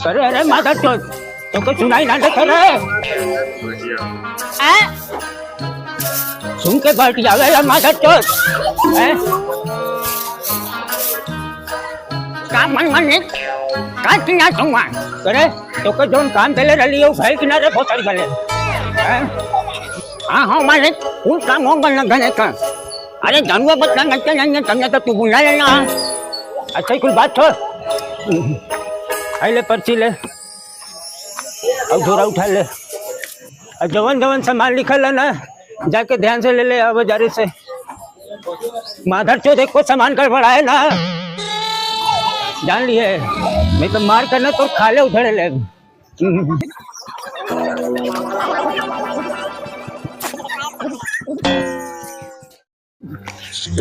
अरे अरे माता चोद तो कुछ सुनाई ना देखे रे सुन के बैठ जावे यार माता चोद काम मन मन नहीं का किना सुनवा करे तो को जोन काम देले रली हो भाई किनारे भोसड़ी गले हां हां मालिक फुल काम होगा ना गने का अरे जानवा बता नहीं नहीं तुमने तो तू बुला लेना अच्छा कुछ बात छोड़ ले पर्ची ले अब झोरा उठा ले और जवन जवन सामान लिखल है ना जाके ध्यान से ले ले अब बाजारे से माधर चो देखो सामान गड़बड़ा है ना जान लिए मैं तो मार करना तो खा ले उधर ले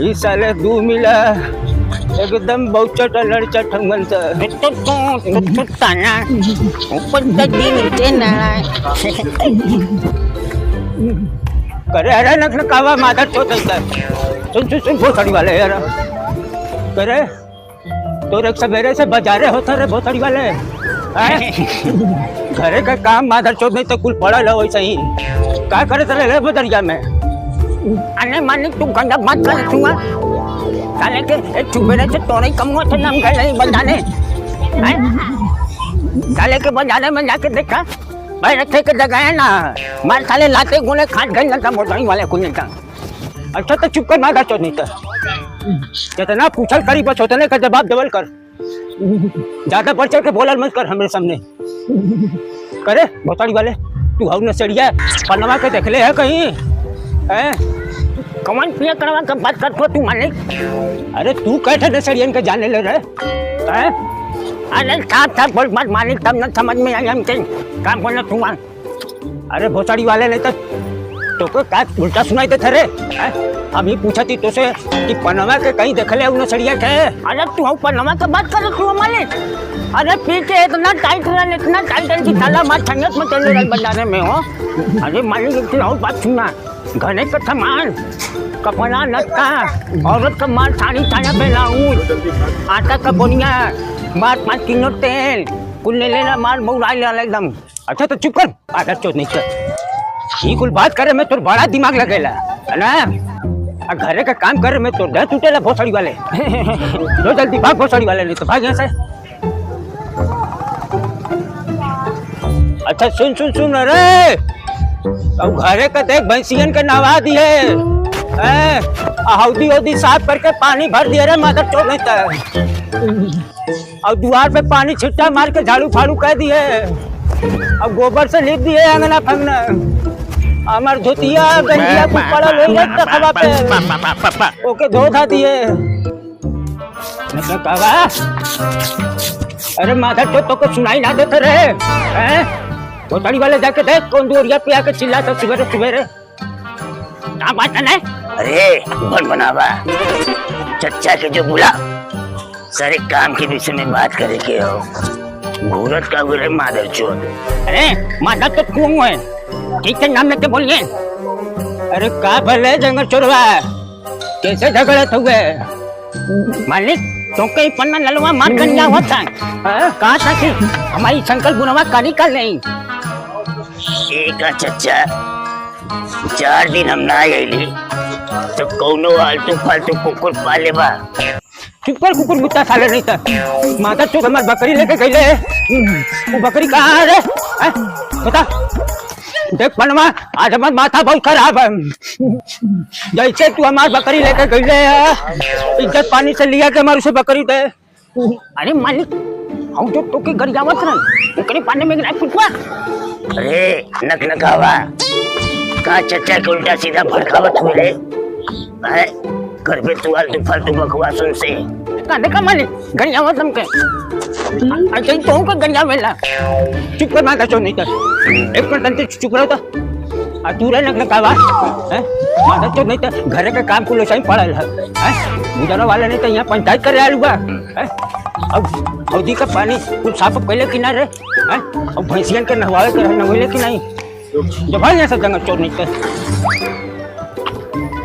इस साले दू मिला एकदम बहुचट लड़चट हमन से तो ताना ऊपर तक नीचे ना करे अरे नखन कावा मादर चोत सुन सुन सुन भोसड़ी वाले यार करे तो एक सवेरे से बाजारे होता रे भोसड़ी वाले घरे का काम मादर चोत नहीं तो कुल पड़ा लो वैसे ही क्या करे चले रे बदरिया में अरे मालिक तू गंदा मत कर तू साले के एक चुबेरे से तोरे कम हुआ था नाम गए नहीं बजाने साले के बजाने में जाके देखा भाई रखे के जगह है ना मार साले लाते गुने खाट गए ना मोटरी वाले कुछ नहीं था अच्छा तो चुप कर मार चो नहीं था जितना पूछल करी बस उतने का जवाब डबल कर ज्यादा बढ़ चढ़ के बोलल मत कर हमारे सामने करे भोसड़ी वाले तू हऊ नसड़िया पन्नवा के देख ले है कहीं है कौन पिया करवा का बात करतो तू मालिक अरे तू कैसे नसड़ियन के जाने ले रहे हैं अरे साफ साफ बोल मत मालिक तब न समझ में आई हमके काम बोलना तू मान अरे भोसड़ी वाले नहीं तो को का उल्टा सुनाई देते रे अभी पूछा थी तो से कि पनवा के कहीं देख ले उन सड़िया के अरे तू हम पनवा का बात कर तू मालिक अरे पीछे इतना टाइट की ताला मार छंगत में चले रहे बाजारे में हो अरे मालिक एक और बात सुनना घने का सामान कपड़ा लत्ता औरत का मार साड़ी छाया पहनाऊं आटा का बोनिया मार 5 किलो तेल कुल ले लेना मार मौराई ले एकदम अच्छा तो चुप कर आधा चोट नहीं कर ये कुल बात करे मैं तोर बड़ा दिमाग लगेला है ना घरे का काम करे मैं तोर दे टूटेला भोसड़ी वाले जो जल्दी भाग भोसड़ी वाले नहीं तो भाग यहाँ से अच्छा सुन सुन सुन अरे अब घरे का देख भैंसियन के नवा दिए हौदी हौदी साफ करके पानी भर दिए रे मादर चोट नहीं था और द्वार पे पानी छिट्टा मार के झाड़ू फाड़ू कह दिए अब गोबर से लिख दिए अंगना फंगना हमार धोतिया गंजिया कुछ पड़ा लोई रहता खबा पे ओके धो धा दिए अरे मादर चोट तो को सुनाई ना देते रहे भोसड़ी वाले जाके देख कौन दूरिया पे आके चिल्लाता सवेरे सवेरे क्या बात है ना अरे बन बनावा चच्चा के जो बुला सारे काम के विषय में बात करे के हो घूरत का गुरे मादर चोद अरे मादर तो क्यों है ठीक से नाम लेके बोलिए अरे का भले जंगल चोरवा कैसे झगड़े हुए मालिक तो कई पन्ना ललवा मार कर लिया होता है कहाँ था कि हमारी संकल्प बुनवा कारी कर नहीं एक चच्चा 4 दिन हम ना गईली तो कौनो आलतू फालतू कुकुर पाले बा चुप कर कुकुर मुत्ता साले नहीं था माता चुप हमार बकरी लेके गईले वो बकरी कहाँ है रे बता देख पनवा आज हमार माथा बहुत खराब है जैसे तू हमार बकरी लेके गईले इज्जत पानी से लिया के हमारे उसे बकरी दे अरे मालिक हम जो तो के गरियावत रहे बकरी पानी में गिरा फुटवा अरे नक नकावा का चच्चा के उल्टा सीधा भड़कावत हुए रे है घर पे तू फालतू बकवासों से कांदे का मालिक गणिया मत तुमके अच्छा तो का गणिया वेला चुप कर माता चो नहीं तर एक मिनट चुप रहो तो आ तू रे नक कावा है माता चो नहीं तर घर के काम कुल सही पड़ल है गुजरा वाला नहीं तो यहाँ पंचायत करे आलू बा है अब हौदी का पानी कुछ साफ पहले किनारे है अब भैंसियन के नहवावे के नहवाले कि नहीं जब भाई ऐसा जंगल चोर नहीं कर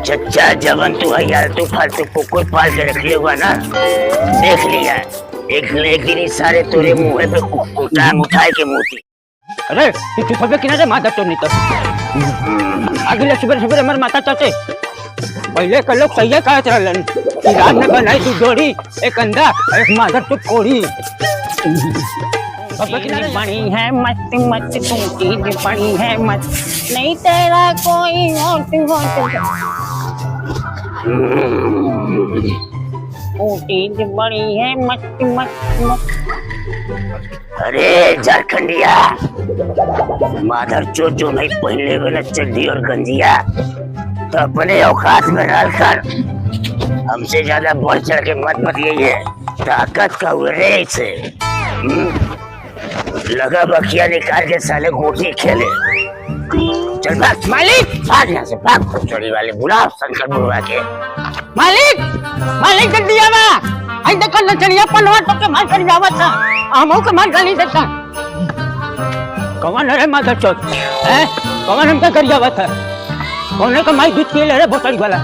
चच्चा जवन तू है यार तू फालतू कुकुर पाल के रख लिया ना देख लिया एक दिन सारे तोरे मुंह पे टांग उठाए के मोती अरे तू चुप होके किनारे माता चोर नहीं कर अगले सुबह सुबह हमारे माता चाचे पहले के लोग सही कहत रहलन कि रात में बनाई तू जोड़ी एक अंडा एक मादर तो कोड़ी बड़ी है मस्त मस्त तू चीज बड़ी है मस्त नहीं तेरा कोई और चीज बड़ी है मस्त मस्त मस्त अरे झारखंडिया मादर चोर जो नहीं पहले वाला चड्डी और गंजिया तो अपने औकात में डालकर हमसे ज्यादा बढ़ चढ़ के मत बताइए ताकत का रे से लगा बखिया निकाल के साले गोटी खेले चल भाग मालिक भाग यहाँ से भाग चोरी वाले बुला शंकर बुढ़वा के मालिक मालिक कर दिया ना आई देखो न चलिए पनवा तो के मार कर जावा था हमो के मार गाली देता कौन है मादर चोट है कौन हमका कर जावा था कौन है का माई दूध पी ले रे बोतल वाला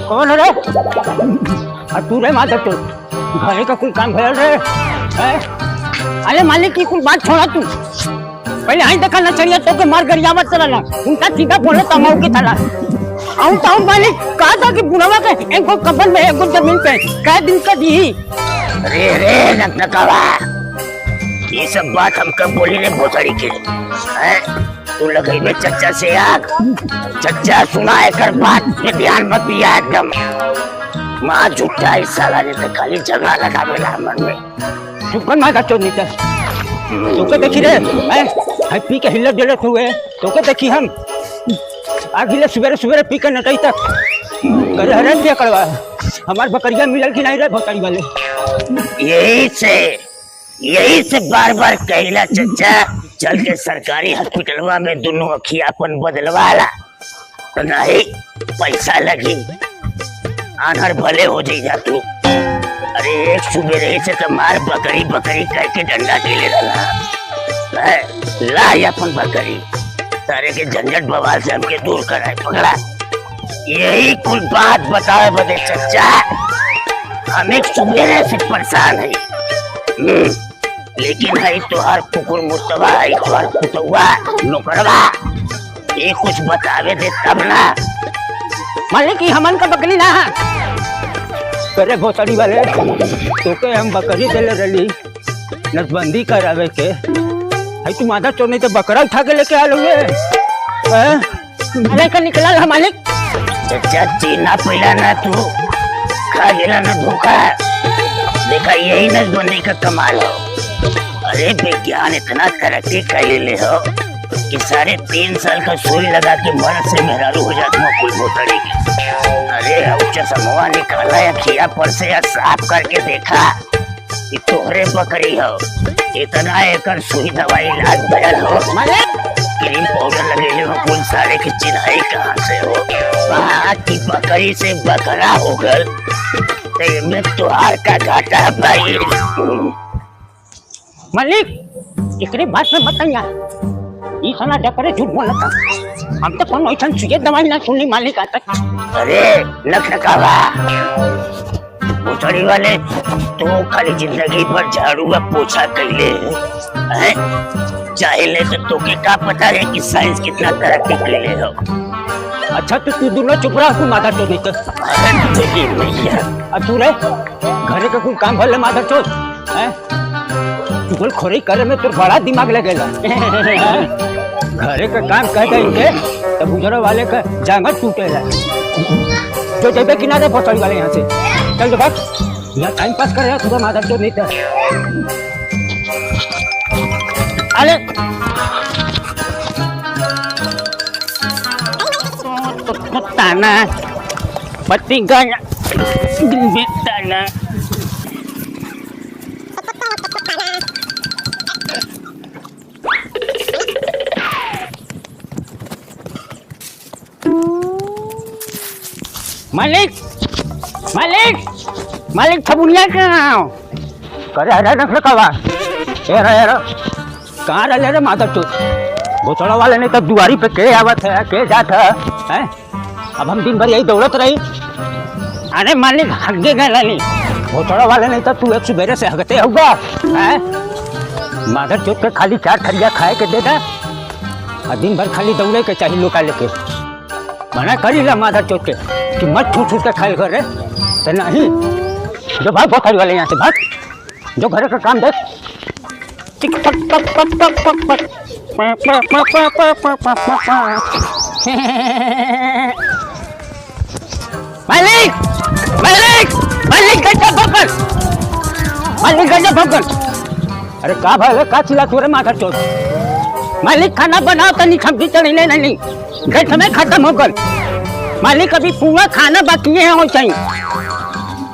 कौन है रे और तू रे मादर चोट घरे का कुल काम भयल रे है अरे मालिक की कुल बात छोड़ा तू पहले आई देखा न चलिए तो के मार कर जावा चला उनका सीधा बोले तमाऊ की तरह आऊं ताऊ मालिक कहा था कि बुढ़वा के एक को कब्र में एक को जमीन पे कै दिन का दी रे रे नकनकावा ये सब बात हम कब बोली ने भोसड़ी के हैं तू लगई में चच्चा से आग चच्चा सुना है कर बात में ध्यान मत दिया एकदम मां झूठा इस साला ने तो खाली जगह लगा मेरा मन में चुपन मां का चोर नहीं था तो के देखी रे है पी के हिलत डलत हुए तो के देखी हम आगे सुबह सुबह पी के नटई तक करे हरे क्या करवा हमार बकरिया मिलल कि नहीं रे भोताई वाले यही से बार बार कहला चच्चा चल के सरकारी हॉस्पिटलवा में दोनों अखियापन बदलवाला तो नहीं पैसा लगी आनहर भले हो जाएगा तू अरे एक सुबह रहे से तो मार बकरी बकरी कह के डंडा के ले रहा ला अपन बकरी सारे के झंझट बवाल से हमके दूर कराए पकड़ा यही कुल बात बताए बदे चच्चा हम एक सुबह से परेशान है लेकिन है तुहार कुकुर मुस्तवा है तुहार कुतुआ नौकरवा ये कुछ बतावे दे तब ना मालिक की हमन का बकरी ना करे भोसड़ी वाले तो के हम बकरी दे ले रही नसबंदी करावे के है तू मादा चोर नहीं तो बकरा उठा के लेके आ लोगे अरे का निकला है मालिक चच्चा चीना पहला ना तू खा गिरा ना धोखा देखा यही नसबंदी का कमाल हो अरे विज्ञान इतना तरक्की कर ले हो कि 3.5 साल का सुई लगा के मर्द से मेहरारू हो जाता हूँ कोई भोसड़ी की अरे उच्च समूह निकाला या खिया पर से या साफ करके देखा कि तोहरे बकरी हो इतना एकर सुई दवाई इलाज भयल हो क्रीम पाउडर लगे हो कुल सारे की चिन्हाई कहाँ से हो बात की बकरी से बकरा हो गल तो में तुहार का घाटा भाई मालिक एकरे बात में बताइया ई सना डकरे झूठ बोलता हम तो कोनो ऐसा सुई दवाई ना सुननी मालिक आता अरे नखनकावा भोसड़ी वाले तो खाली जिंदगी भर झाड़ू का पोछा कैले हैं चाहे तो तोके का पता है कि साइंस कितना तरक्की कैले हो अच्छा तो तू दोनों चुप रहा तू माता चोद नहीं अब तू रे घरे का कोई काम भले माता चोद है तू खोरी करे में तो बड़ा दिमाग लगेगा घरे का काम कह देंगे तो गुजरा वाले का जांघ टूटेगा जो जेबे किनारे भोसड़ी वाले यहाँ से चल तो भाग यहाँ टाइम पास कर रहा सुबह माता चोद नहीं था अरे ताना पति गाना बेताना मालिक मालिक मालिक थबुनिया कहाँ करे हरा रख रखा यार कहाँ रह रे माता तू घोसड़ा वाले ने तब दुआरी पे के आवत है के जात है अब हम दिन भर यही दौड़त रही। अरे मालिक हगे गए लाली घोसड़ा वाले नहीं तो तू एक सुबेरे से हगते होगा है माधर चौथ के खाली 4 थरिया खाए के देगा और दिन भर खाली दौड़े के चाहिए लोका लेके मना करी ला माधर चौथ के कि मत छूट छूट के खाए घर रे तो नहीं जो भाग पोखरी वाले यहाँ से भाग जो घर का काम देख टिक टक टक टक टक टक टक मालिक मालिक मालिक गड्ढा पकड़ मालिक गड्ढा पकड़। अरे का भाई का चिल्ला तू रे माधर चौथ मालिक खाना बनाओ तनी सब्जी चढ़ी नहीं गैस में खत्म हो गल मालिक अभी पूरा खाना बाकी है हो चाहिए।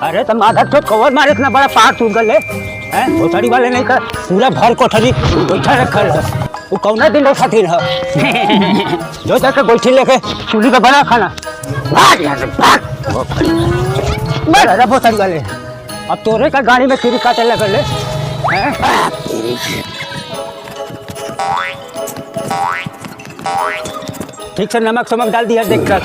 अरे तो माधर चौथ कवर मारे इतना बड़ा पहाड़ टूट गए हैं घोसड़ी वाले नहीं कर पूरा भर कोठरी बैठा रखल है वो कौना दिन वो खातिर है जो जाकर गोइठी लेके चूल्ही पे बना खाना भाग यहाँ से भाग घोसड़ी वाले अब तोरे का गाड़ी में खीरी काटे लगे ले ठीक से नमक समक डाल दिया देख कर